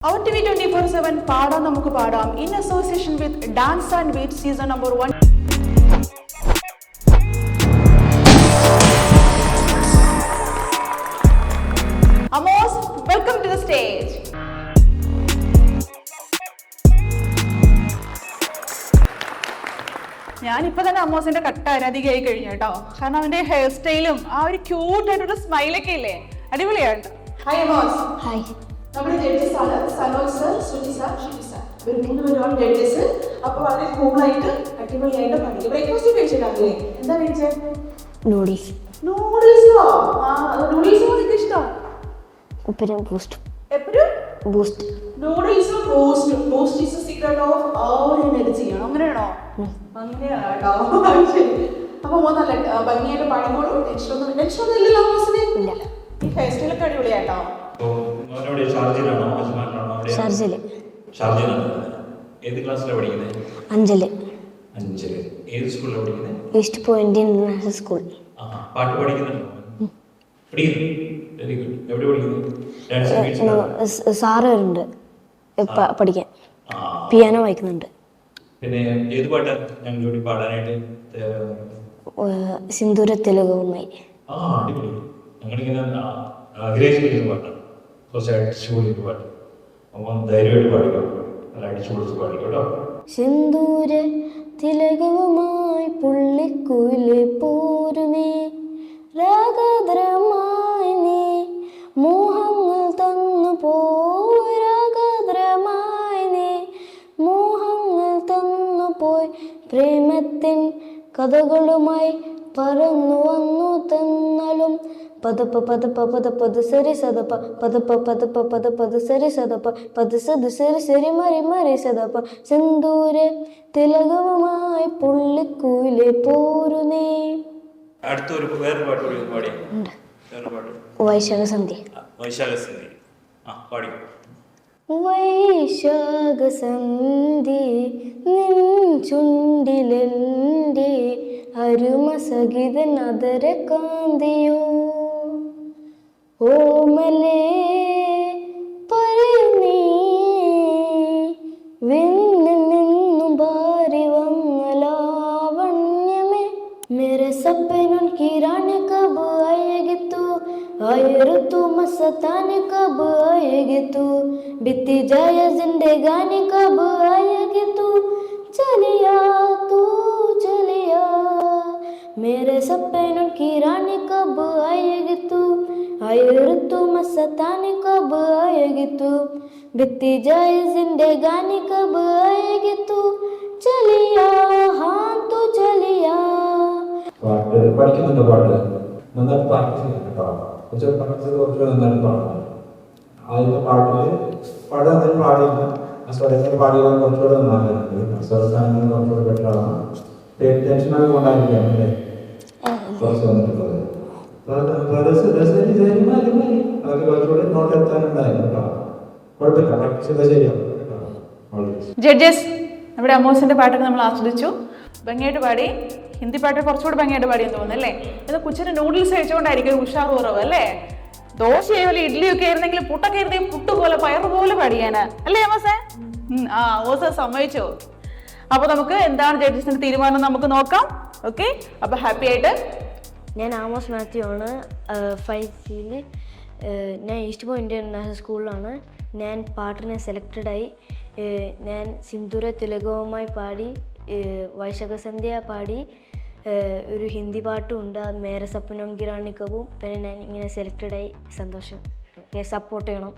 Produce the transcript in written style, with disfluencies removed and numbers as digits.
Our TV 24/7 പാടാം നമുക്ക് പാടാം in association with Dance and Beat season number 1. Amos, welcome to the stage. ഞാനിപ്പോൾ തന്നെ അമ്മോസിന്റെ കട്ട ആരാധികയായി കഴിഞ്ഞു കേട്ടോ. കാരണം അവന്റെ ഹെയർ സ്റ്റൈലും ആ ഒരു ക്യൂട്ടായിട്ടൊരു സ്മൈലൊക്കെ ഇല്ലേ, അടിപൊളിയാണ്. ഹായ് അമ്മോസ്. ഹായ്. നമ്മുടെ ജഡ്ജസ് ആണ് Sanoj sir, Suji sir, Shiji sir. ഇവർ മൂന്നുപേരാണ് ജഡ്ജസ്. അപ്പോൾ വളരെ കൂളായിട്ട് അടിപൊളിയായിട്ട് പഠിക്കും. ബ്രേക്ക്ഫാസ്റ്റ് കഴിച്ചിട്ടാണല്ലേ? എന്താ കഴിച്ചത്? നൂഡിൽസ്. നൂഡിൽസോ? ആ, നൂഡിൽസ് നിങ്ങൾക്ക് ഇഷ്ടം? എപ്പോഴും ബൂസ്റ്റ്. എപ്പോഴും ബൂസ്റ്റ്. നൂഡിൽസും ബൂസ്റ്റും. Boost is a secret of all energy ആണ്. അങ്ങനെയാണോ? അങ്ങനെയാണ് കേട്ടോ. ശരി. അപ്പോൾ നല്ല ഭംഗിയായിട്ട് പാടുമ്പോഴും ടെൻഷനൊന്നും ഇല്ലല്ലോ അമ്മോസിന്? ഇല്ല. ഈ ഹെയർ സ്റ്റൈലൊക്കെ അടിപൊളിയാട്ടോ. ഷാർജയില്. ഏത് ക്ലാസ്സിലാണ് പഠിക്കുന്നത്? 5ല്. ഏത് സ്കൂളിലാണ് പഠിക്കുന്നത്? East point international school. പാട്ട് പഠിക്കുന്നുണ്ടോ? Very good. എവിടെ പഠിക്കുന്നത്? സാറ് വരുന്നുണ്ട് പഠിക്കാൻ. പിയാനോ വായിക്കുന്നുണ്ട്. പിന്നെ ഏത് പാട്ടാ ഞങ്ങളോട് പാടാനായിട്ട്? സിന്ദൂര തെലുഗുമായി. അടിപൊളി. ഞങ്ങളിങ്ങനെ ആഗ്രഹിച്ചിരിക്കുന്ന പാട്ടാണ്. കുറച്ച് അടിച്ചുപൊളിയൊരു പാട്ട്. അപ്പം ധൈര്യമായിട്ട് പാടിക്കോ. നല്ല അടിച്ചുപൊളിച്ച് പാടിക്കോ കേട്ടോ. സിന്ദൂര തിലകവുമായി പുള്ളിക്കുയിലെ പോരുമേ, രാഗാദ്രമായി നീ മോഹങ്ങൾ തന്നു പോയി, രാഗാദ്രമായി നീ മോഹങ്ങൾ തന്നു പോയി, പ്രേമത്തിൻ കഥകളുമായി പറന്നു വന്നു തന്നാലും പദപ്പ പദപ്പ പദപ്പത് സരി സദപ്പ പദപ്പ പദപ്പ പദപ്പത് സരി സദപ്പ പദ സദ സരി സരി മരി മരി സദപ്പ സിന്ദൂര തിലകവുമായി പുള്ളിക്കുയിലെ പോരുന്നേ. അടുത്തൊരു വേറെ പാട്ട് പാടി. വൈശാഖസന്ധി. വൈശാഖസന്ധി പാടി. വൈശാഖസന്ധി നിൻ ചുണ്ടിലെൻ്റെ അരുമസഹിത നദര കാന്തിയോ, ഓമലേ പറനീ വിണ്ണിൽ നിന്നും ഭാരി വന്ന ലാവണ്യമേ, മേരെ സപ്പനോं की रानी कब आएगी तू, आए ऋतु मस्तानी कब आएगी तू, बीती जाए जिंदगानी कब आएगी तू, चलिया तू चलिया, मेरे सपनों की रानी कब आएगी तू, आए ऋतु मस्तानी कब आएगी तू, बीती जाए जिंदगानी कब आएगी तू, चलिया हाँ तू चलिया. പാട്ട് പഠിക്കുന്നുണ്ട്. പാട്ട് നന്നായിട്ട് പ്രാക്ടീസ് ചെയ്യുന്നുണ്ട് കേട്ടോ. കുറച്ച് പ്രാക്ടീസ് കുറച്ച് നന്നായിട്ട് പാടുന്നത്. ആദ്യത്തെ പാട്ടിൽ പാടാൻ പാടില്ല, ആ സ്വരത്തിൽ പാടിയാൽ കുറച്ചുകൂടെ നന്നാകുന്നുണ്ട്. സ്വരസ്ഥാനങ്ങൾ കുറച്ചുകൂടെ ബെറ്ററാണ്. ടെൻഷനൊക്കെ കൊണ്ടായിരിക്കാം അല്ലേ കുറച്ച് വന്നിട്ടുള്ളത്. അതൊക്കെ കുറച്ചുകൂടെ നോട്ട് എത്താനുണ്ടായിരുന്നു കേട്ടോ. കുഴപ്പമില്ല, പ്രാക്ടീസ് ചെയ്താൽ ശരിയാവും കേട്ടോ. ജഡ്ജസ്, നമ്മുടെ അമ്മോസിന്റെ പാട്ടൊക്കെ നമ്മൾ ആസ്വദിച്ചു. ഭംഗിയായിട്ട് പാടി. ഹിന്ദി പാട്ട് കുറച്ചുകൂടി ഭംഗിയായിട്ട് പാടിയെന്ന് തോന്നുന്നു അല്ലേ? ഇത് കൊച്ചിന് നൂഡിൽസ് കഴിച്ചുകൊണ്ടായിരിക്കും ഉഷാർ കുറവ് അല്ലേ? ദോശയോ ഇഡ്ഡലിയൊക്കെ ആയിരുന്നെങ്കിൽ പുട്ടൊക്കെ ആയിരുന്നെങ്കിൽ പുട്ട് പോലെ പയറ് പോലെ പാടിയാന് അല്ലേ അമ്മോസേ? ഓസ സമ്മതിച്ചോ? അപ്പൊ നമുക്ക് എന്താണ് ജഡ്ജസിന്റെ തീരുമാനം നമുക്ക് നോക്കാം. ഓക്കെ, അപ്പൊ ഹാപ്പി ആയിട്ട്. ഞാൻ ആമോസ് മാത്യു ആണ്. 5C ഞാൻ ഈസ്റ്റ് പോയിന്റ് ഇന്റർനാഷണൽ സ്കൂളിലാണ്. ഞാൻ പാട്ടിനെ സെലക്റ്റഡായി. ഞാൻ സിന്ദൂര തിലകവുമായി പാടി, വൈശാഖസന്ധ്യ പാടി, ഒരു ഹിന്ദി പാട്ടും ഉണ്ട്, മേരെ സപ്പനോं की रानी कबूं. പിന്നെ ഞാൻ ഇങ്ങനെ സെലക്റ്റഡായി. സന്തോഷം. സപ്പോർട്ട് ചെയ്യണം.